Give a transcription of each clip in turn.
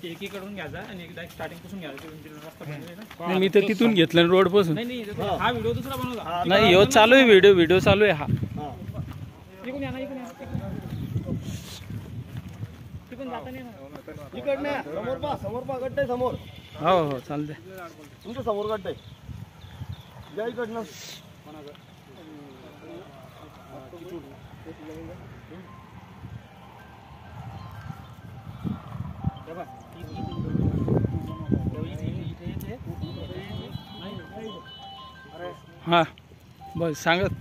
एकीकडून घ्यायचा आणि एकदा स्टार्टिंग पासून घ्यायचा. मी तर तिथून घेतलं रोड पासून. नाही हा व्हिडिओ दुसरा बनवला नाही ह्यो चालू आहे व्हिडिओ चालू आहे हा. इकडून या ना इकडून जाता नाही ना इकडनं समोर पा गड्डे समोर. हो चालतंय तुमच्या समोर गड्डे या इकडनं. हा बस सांगत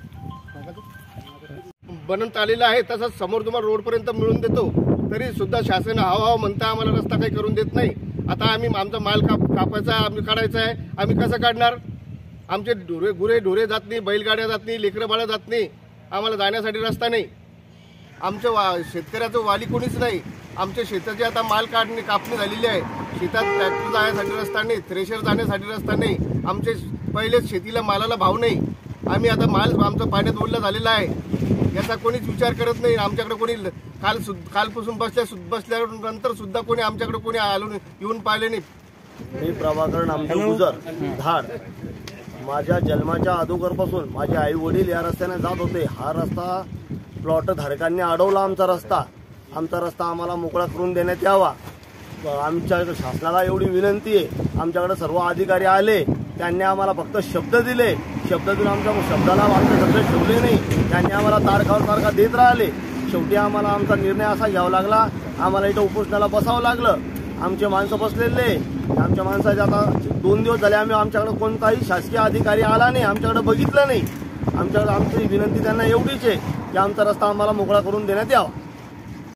बनवण्यात आलेला आहे. तसंच समोर तुम्हाला रोड पर्यंत मिळून देतो, तरी सुद्धा शासन हाव म्हणता आम्हाला रस्ता काही करून देत नाही. आता आम्ही आमचा माल कापायचा आम्ही काढायचा आहे, आम्ही कसं काढणार? आमचे ढोरे जात नाही, बैलगाड्या जात नाही, लेकरं बाळं जात नाही, आम्हाला जाण्यासाठी रस्ता नाही. आमच्या शेतकऱ्याचं वाली कोणीच नाही. आमच्या शेताची आता माल कापणी झालेली आहे. शेतात ट्रॅक्टर जाण्यासाठी रस्ता नाही, थ्रेशर जाण्यासाठी रस्ता नाही. आमचे पहिलेच शेतीला मालाला भाव नाही. आम्ही आता माल आमचं पाण्यात ओढला झालेला आहे, याचा कोणीच विचार करत नाही. आमच्याकडे कोणी कालपासून बसल्यानंतर सुद्धा कोणी आमच्याकडे कोणी येऊन पाहिले नाही. मी प्रभाकर नामदेव गुजर धाड. माझ्या जन्माच्या अगोदरपासून माझे आई वडील या रस्त्याने जात होते. हा रस्ता प्लॉट धारकांनी अडवला. आमचा रस्ता आम्हाला मोकळा करून देण्यात यावा. आमच्या शासनाला एवढी विनंती आहे. आमच्याकडे सर्व अधिकारी आले, त्यांनी आम्हाला फक्त शब्द दिले. शब्द देऊन आमच्या शब्दाला आमचे शब्द ठेवले नाही. त्यांनी आम्हाला तारखा देत राहिले. शेवटी आम्हाला आमचा निर्णय असा घ्यावा लागला. आम्हाला इथं उपोषणाला बसावं लागलं. आमचे माणसं बसलेले. आमच्या माणसाचे आता 2 दिवस झाले आमच्याकडे कोणताही शासकीय अधिकारी आला नाही, आमच्याकडे बघितलं नाही. आमची विनंती त्यांना एवढीच आहे की आमचा रस्ता आम्हाला मोकळा करून देण्यात यावा.